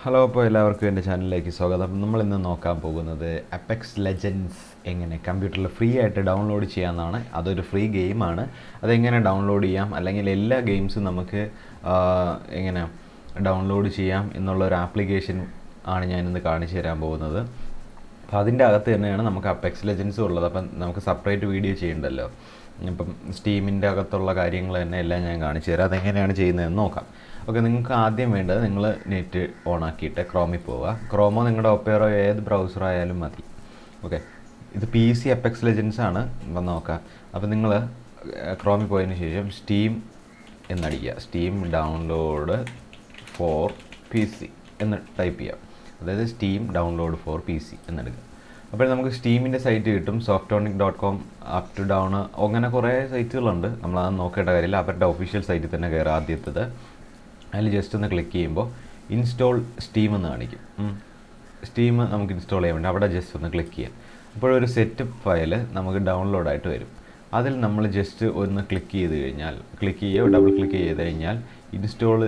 Hello, അപ്പോൾ എല്ലാവർക്കും എൻ്റെ ചാനലിലേക്ക് സ്വാഗതം. നമ്മളിന്ന് നോക്കാൻ പോകുന്നത് അപ്പെക്സ് ലെജൻഡ്സ് എങ്ങനെ കമ്പ്യൂട്ടറിൽ ഫ്രീ ആയിട്ട് ഡൗൺലോഡ് ചെയ്യാമെന്നാണ്. അതൊരു ഫ്രീ ഗെയിമാണ്. അതെങ്ങനെ ഡൗൺലോഡ് ചെയ്യാം, അല്ലെങ്കിൽ എല്ലാ ഗെയിംസും നമുക്ക് എങ്ങനെ ഡൗൺലോഡ് ചെയ്യാം എന്നുള്ളൊരു ആപ്ലിക്കേഷൻ ആണ് ഞാനിന്ന് കാണിച്ചു തരാൻ പോകുന്നത്. അപ്പോൾ അതിൻ്റെ അകത്ത് തന്നെയാണ് നമുക്ക് അപ്പെക്സ് ലെജൻഡ്സും ഉള്ളത്. അപ്പം നമുക്ക് സെപ്പറേറ്റ് വീഡിയോ ചെയ്യണ്ടല്ലോ. ഇപ്പം സ്റ്റീമിൻ്റെ അകത്തുള്ള കാര്യങ്ങൾ തന്നെ എല്ലാം ഞാൻ കാണിച്ചു തരാം. അതെങ്ങനെയാണ് ചെയ്യുന്നതെന്ന് നോക്കാം. ഓക്കെ, നിങ്ങൾക്ക് ആദ്യം വേണ്ടത് നിങ്ങൾ നെറ്റ് ഓൺ ആക്കിയിട്ട് ക്രോമിൽ പോവുക. ക്രോമോ നിങ്ങളുടെ ഒപ്പേറോ ഏത് ബ്രൗസർ ആയാലും മതി. ഓക്കെ, ഇത് PC അപ്പെക്സ് ലെജൻഡ്സ് ആണ്. വന്ന് നോക്കാം. അപ്പോൾ നിങ്ങൾ ക്രോമിൽ പോയതിന് ശേഷം സ്റ്റീം എന്നടിക്കുക. സ്റ്റീം ഡൗൺലോഡ് ഫോർ PC എന്ന് ടൈപ്പ് ചെയ്യാം. അതായത് സ്റ്റീം ഡൗൺലോഡ് ഫോർ PC എന്നെടുക്കുക. അപ്പോൾ നമുക്ക് സ്റ്റീമിൻ്റെ സൈറ്റ് കിട്ടും. softonic.com, അപ് ടു ഡൗൺ, അങ്ങനെ കുറേ സൈറ്റുകളുണ്ട്. നമ്മളത് നോക്കേണ്ട കാര്യമില്ല. അവരുടെ ഒഫീഷ്യൽ സൈറ്റിൽ തന്നെ കയറി ആദ്യത്തത്. അതിൽ ജസ്റ്റ് ഒന്ന് ക്ലിക്ക് ചെയ്യുമ്പോൾ ഇൻസ്റ്റോൾ സ്റ്റീം എന്ന് കാണിക്കും. സ്റ്റീം നമുക്ക് ഇൻസ്റ്റാൾ ചെയ്യാൻ വേണ്ടി അവിടെ ജസ്റ്റ് ഒന്ന് ക്ലിക്ക് ചെയ്യാം. അപ്പോഴൊരു സെറ്റ് ഫയൽ നമുക്ക് ഡൗൺലോഡായിട്ട് വരും. അതിൽ നമ്മൾ ജസ്റ്റ് ഒന്ന് ക്ലിക്ക് ചെയ്യുകയോ ഡബിൾ ക്ലിക്ക് ചെയ്ത് കഴിഞ്ഞാൽ ഇൻസ്റ്റോൾ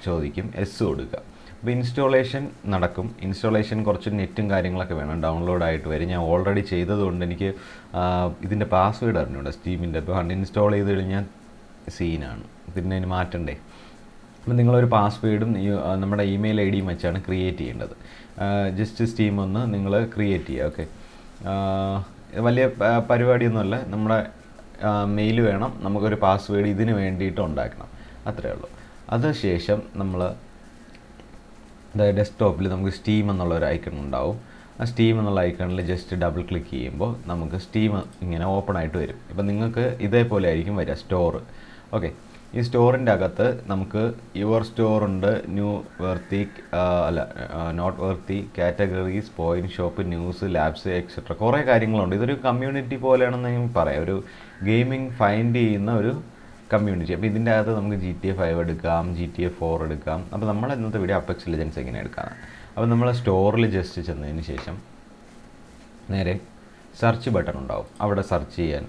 ചോദിക്കും. എസ് കൊടുക്കുക. അപ്പോൾ ഇൻസ്റ്റാളേഷൻ നടക്കും. ഇൻസ്റ്റാളേഷൻ കുറച്ച് നെറ്റും കാര്യങ്ങളൊക്കെ വേണം. ഡൗൺലോഡായിട്ട് വരും. ഞാൻ ഓൾറെഡി ചെയ്തതുകൊണ്ട് എനിക്ക് ഇതിൻ്റെ പാസ്വേഡ് അറിഞ്ഞൂടെ സ്റ്റീമിൻ്റെ. ഇപ്പോൾ അൺഇൻസ്റ്റാൾ ചെയ്ത് കഴിഞ്ഞാൽ സീനാണ്. പിന്നെ അതിന് മാറ്റണ്ടേ. അപ്പോൾ നിങ്ങളൊരു പാസ്വേഡും നമ്മുടെ ഇമെയിൽ ID യും വെച്ചാണ് ക്രിയേറ്റ് ചെയ്യേണ്ടത്. ജസ്റ്റ് സ്റ്റീം ഒന്ന് നിങ്ങൾ ക്രിയേറ്റ് ചെയ്യുക. ഓക്കെ, വലിയ പരിപാടിയൊന്നുമല്ല. നമ്മുടെ മെയിൽ വേണം, നമുക്കൊരു പാസ്വേഡ് ഇതിന് വേണ്ടിയിട്ട് ഉണ്ടാക്കണം, അത്രയേ ഉള്ളൂ. അതിനുശേഷം നമ്മൾ ഡെസ്ക്ടോപ്പിൽ നമുക്ക് സ്റ്റീം എന്നുള്ളൊരു ഐക്കൺ ഉണ്ടാവും. ആ സ്റ്റീം എന്നുള്ള ഐക്കണിൽ ജസ്റ്റ് ഡബിൾ ക്ലിക്ക് ചെയ്യുമ്പോൾ നമുക്ക് സ്റ്റീം ഇങ്ങനെ ഓപ്പൺ ആയിട്ട് വരും. ഇപ്പം നിങ്ങൾക്ക് ഇതേപോലെ ആയിരിക്കും വരിക സ്റ്റോർ. ഓക്കെ, ഈ സ്റ്റോറിൻ്റെ അകത്ത് നമുക്ക് യുവർ സ്റ്റോർ ഉണ്ട്, new worthy noteworthy, categories, point shop, news, labs, etcetera കുറേ കാര്യങ്ങളുണ്ട്. ഇതൊരു കമ്മ്യൂണിറ്റി പോലെയാണെന്ന് ഞാൻ പറയാം. ഒരു ഗെയിമിംഗ് ഫൈൻഡ് ചെയ്യുന്ന ഒരു കമ്മ്യൂണിറ്റി. അപ്പോൾ ഇതിൻ്റെ അകത്ത് നമുക്ക് GTA 5 എടുക്കാം, GTA 4 എടുക്കാം. അപ്പോൾ നമ്മൾ ഇന്നത്തെ വീഡിയോ അപ്പെക്സ് ലെജൻഡ്സ് എങ്ങനെ എടുക്കാം. അപ്പോൾ നമ്മൾ സ്റ്റോറിൽ ജസ്റ്റ് ചെന്നതിന് ശേഷം നേരെ സെർച്ച് ബട്ടൺ ഉണ്ടാവും, അവിടെ സെർച്ച് ചെയ്യാൻ.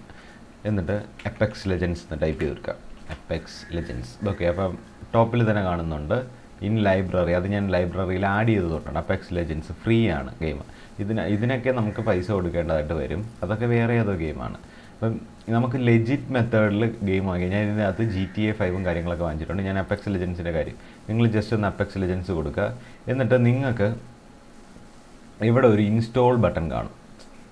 എന്നിട്ട് അപ്പെക്സ് ലെജൻഡ്സ് എന്ന് ടൈപ്പ് ചെയ്ത് കൊടുക്കാം. Apex legends. ഓക്കെ, അപ്പം ടോപ്പിൽ തന്നെ കാണുന്നുണ്ട് ഇൻ ലൈബ്രറി. അത് ഞാൻ ലൈബ്രറിയിൽ ആഡ് ചെയ്തതുകൊണ്ടാണ്. അപ്പെക്സ് ലെജൻഡ്സ് ഫ്രീ ആണ് ഗെയിം. ഇതിനൊക്കെ നമുക്ക് പൈസ കൊടുക്കേണ്ടതായിട്ട് വരും. അതൊക്കെ വേറെ ഏതോ ഗെയിമാണ്. അപ്പം നമുക്ക് ലെജിറ്റ് മെത്തേഡിൽ ഗെയിം വാങ്ങി. ഞാൻ ഇതിനകത്ത് GTA 5 കാര്യങ്ങളൊക്കെ വാങ്ങിച്ചിട്ടുണ്ട്. ഞാൻ അപ്പെക്സ് ലെജൻഡ്സിൻ്റെ കാര്യം നിങ്ങൾ ജസ്റ്റ് ഒന്ന് അപ്പെക്സ് ലെജൻഡ്സ് കൊടുക്കുക. എന്നിട്ട് നിങ്ങൾക്ക് ഇവിടെ ഒരു ഇൻസ്റ്റോൾ ബട്ടൺ കാണും.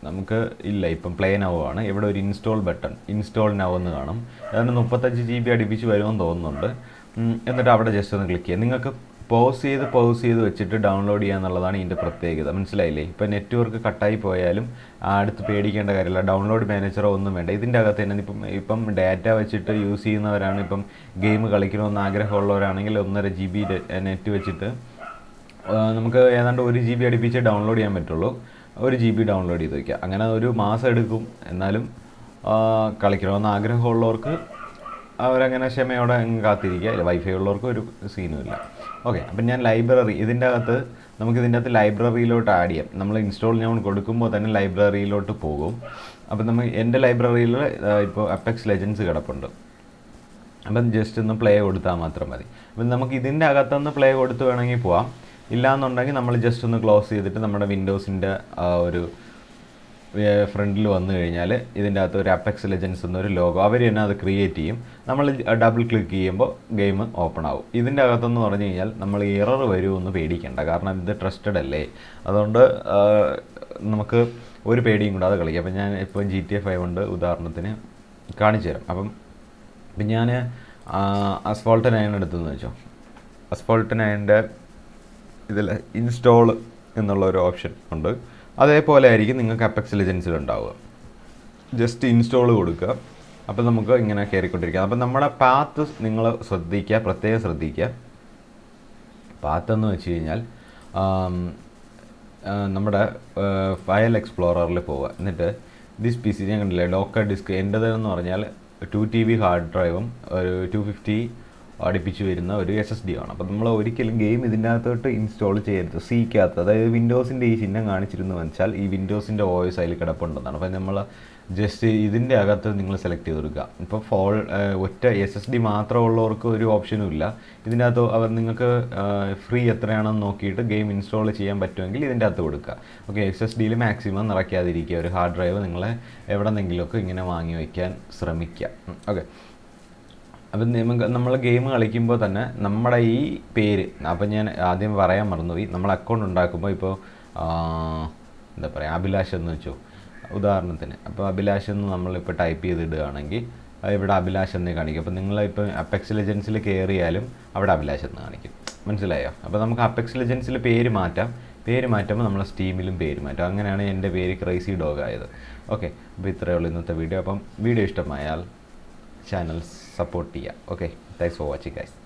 നമുക്ക് ഇല്ല, ഇപ്പം പ്ലേ നൗ ആണ്. ഇവിടെ ഒരു ഇൻസ്റ്റോൾ ബട്ടൺ, ഇൻസ്റ്റോൾ നൗ എന്ന് കാണും. അതിന് 35 GB അടുപ്പിച്ച് വരുമെന്ന് തോന്നുന്നുണ്ട്. എന്നിട്ട് അവിടെ ജസ്റ്റ് ഒന്ന് ക്ലിക്ക് ചെയ്യുക. നിങ്ങൾക്ക് പൗസ് ചെയ്ത് വെച്ചിട്ട് ഡൗൺലോഡ് ചെയ്യുക എന്നുള്ളതാണ് ഇതിൻ്റെ പ്രത്യേകത. മനസ്സിലായില്ലേ? ഇപ്പം നെറ്റ്വർക്ക് കട്ടായി പോയാലും അടുത്ത് പേടിക്കേണ്ട കാര്യമില്ല. ഡൗൺലോഡ് മാനേജറോ ഒന്നും വേണ്ട. ഇതിൻ്റെ അകത്ത് തന്നെ ഇപ്പം ഡാറ്റ വെച്ചിട്ട് യൂസ് ചെയ്യുന്നവരാണ്. ഇപ്പം ഗെയിം കളിക്കണമെന്ന് ആഗ്രഹമുള്ളവരാണെങ്കിൽ 1.5 GB നെറ്റ് വെച്ചിട്ട് നമുക്ക് ഏതാണ്ട് 1 GB അടുപ്പിച്ച് ഡൗൺലോഡ് ചെയ്യാൻ പറ്റുള്ളൂ. 1 GB ഡൗൺലോഡ് ചെയ്ത് വയ്ക്കുക. അങ്ങനെ ഒരു മാസം എടുക്കും. എന്നാലും കളിക്കണമെന്ന് ആഗ്രഹമുള്ളവർക്ക് അവരങ്ങനെ ക്ഷമയോടെ കാത്തിരിക്കുക. ഇല്ല, വൈഫൈ ഉള്ളവർക്ക് ഒരു സീനും ഇല്ല. ഓക്കെ, അപ്പം ഞാൻ ലൈബ്രറി ഇതിൻ്റെ അകത്ത് ലൈബ്രറിയിലോട്ട് ആഡ് ചെയ്യാം. നമ്മൾ ഇൻസ്റ്റാൾ ഞാൻ കൊടുക്കുമ്പോൾ തന്നെ ലൈബ്രറിയിലോട്ട് പോകും. അപ്പം എൻ്റെ ലൈബ്രറിയിൽ ഇപ്പോൾ അപ്പെക്സ് ലെജൻഡ്സ് കിടപ്പുണ്ട്. അപ്പം ജസ്റ്റ് ഒന്ന് പ്ലേ കൊടുത്താൽ മാത്രം മതി. അപ്പം നമുക്ക് ഇതിൻ്റെ അകത്തുനിന്ന് പ്ലേ കൊടുത്ത് വേണമെങ്കിൽ പോവാം. ഇല്ലയെന്നുണ്ടെങ്കിൽ നമ്മൾ ജസ്റ്റ് ഒന്ന് ക്ലോസ് ചെയ്തിട്ട് നമ്മുടെ വിൻഡോസിൻ്റെ ഒരു ഫ്രണ്ടിൽ വന്നു കഴിഞ്ഞാൽ ഇതിൻ്റെ അകത്ത് ഒരു അപ്പെക്സ് ലെജൻഡ്സ് എന്നൊരു ലോഗോ അവർ തന്നെ അത് ക്രിയേറ്റ് ചെയ്യും. നമ്മൾ ഡബിൾ ക്ലിക്ക് ചെയ്യുമ്പോൾ ഗെയിം ഓപ്പൺ ആവും. ഇതിൻ്റെ അകത്തെന്ന് പറഞ്ഞു കഴിഞ്ഞാൽ നമ്മൾ എറർ വരുമെന്ന് പേടിക്കേണ്ട. കാരണം ഇത് ട്രസ്റ്റഡ് അല്ലേ. അതുകൊണ്ട് നമുക്ക് ഒരു പേടിയും കൂടാതെ കളിക്കാം. അപ്പം ഞാൻ ഇപ്പോൾ GTA 5 ഉണ്ട് ഉദാഹരണത്തിന് കാണിച്ചു തരാം. അപ്പം ഞാൻ അസ്ഫോൾട്ട് 9 എടുത്തെന്ന് വെച്ചോ. അസ്ഫോൾട്ട് 9 ഇതിൽ ഇൻസ്റ്റോൾ എന്നുള്ളൊരു ഓപ്ഷൻ ഉണ്ട്. അതേപോലെ ആയിരിക്കും നിങ്ങൾക്ക് അപ്പെക്സ് ലെജൻഡ്സിൽ ഉണ്ടാവുക. ജസ്റ്റ് ഇൻസ്റ്റോൾ കൊടുക്കുക. അപ്പോൾ നമുക്ക് ഇങ്ങനെ കയറിക്കൊണ്ടിരിക്കാം. അപ്പം നമ്മുടെ പാത്ത് നിങ്ങൾ പ്രത്യേകം ശ്രദ്ധിക്കുക. പാത്ത് എന്ന് വെച്ച് കഴിഞ്ഞാൽ നമ്മുടെ ഫയൽ എക്സ്പ്ലോററിൽ പോവുക. എന്നിട്ട് ദിസ് PC ഞാൻ കണ്ടില്ലേ, ലോക്കൽ ഡിസ്ക് എൻ്റെതെന്ന് പറഞ്ഞാൽ 2 TB ഹാർഡ് ഡ്രൈവും ഒരു 250 അടുപ്പിച്ച് വരുന്ന ഒരു SSD ആണ്. അപ്പോൾ നമ്മൾ ഒരിക്കലും ഗെയിം ഇതിൻ്റെ അകത്തോട്ട് ഇൻസ്റ്റാൾ ചെയ്യരുത്. സിക്കകത്ത്, അതായത് വിൻഡോസിൻ്റെ ഈ ചിഹ്നം കാണിച്ചിരുന്നു വെച്ചാൽ ഈ വിൻഡോസിൻ്റെ OS അതിൽ കിടപ്പുണ്ടെന്നാണ്. അപ്പോൾ നമ്മൾ ജസ്റ്റ് ഇതിൻ്റെ അകത്ത് നിങ്ങൾ സെലക്ട് ചെയ്ത് കൊടുക്കുക. ഇപ്പോൾ ഒറ്റ SSD മാത്രമുള്ളവർക്ക് ഒരു ഓപ്ഷനും ഇല്ല. ഇതിൻ്റെ അകത്ത് നിങ്ങൾക്ക് ഫ്രീ എത്രയാണെന്ന് നോക്കിയിട്ട് ഗെയിം ഇൻസ്റ്റാൾ ചെയ്യാൻ പറ്റുമെങ്കിൽ ഇതിൻ്റെ അകത്ത് കൊടുക്കുക. ഓക്കെ, SSDയിൽ മാക്സിമം നിറയ്ക്കാതിരിക്കുക. ഒരു ഹാർഡ് ഡ്രൈവ് നിങ്ങൾ എവിടെന്നെങ്കിലുമൊക്കെ ഇങ്ങനെ വാങ്ങി വയ്ക്കാൻ ശ്രമിക്കുക. ഓക്കെ, അപ്പം നമ്മൾ ഗെയിം കളിക്കുമ്പോൾ തന്നെ നമ്മുടെ ഈ പേര്, അപ്പം ഞാൻ ആദ്യം പറയാൻ മറന്നുപോയി, നമ്മൾ അക്കൗണ്ട് ഉണ്ടാക്കുമ്പോൾ ഇപ്പോൾ എന്താ പറയുക, അഭിലാഷ് എന്ന് വെച്ചോ ഉദാഹരണത്തിന്. അപ്പോൾ അഭിലാഷ് എന്ന് നമ്മളിപ്പോൾ ടൈപ്പ് ചെയ്തിടുകയാണെങ്കിൽ ഇവിടെ അഭിലാഷ് എന്നേ കാണിക്കും. അപ്പോൾ നിങ്ങളിപ്പോൾ അപ്പെക്സ് ലെജൻസിൽ കയറിയാലും അവിടെ അഭിലാഷ് എന്ന് കാണിക്കും. മനസ്സിലായോ? അപ്പോൾ നമുക്ക് അപ്പെക്സ് ലെജൻസിൽ പേര് മാറ്റാം. പേര് മാറ്റുമ്പോൾ നമ്മളെ സ്റ്റീമിലും പേര് മാറ്റാം. അങ്ങനെയാണ് എൻ്റെ പേര് ക്രൈസി ഡോഗ് ആയത്. ഓക്കെ, അപ്പോൾ ഇത്രയേ ഉള്ളൂ ഇന്നത്തെ വീഡിയോ. അപ്പം വീഡിയോ ഇഷ്ടമായാൽ ചാനൽ സപ്പോർട്ട് ചെയ്യുക. Okay, thanks for watching guys.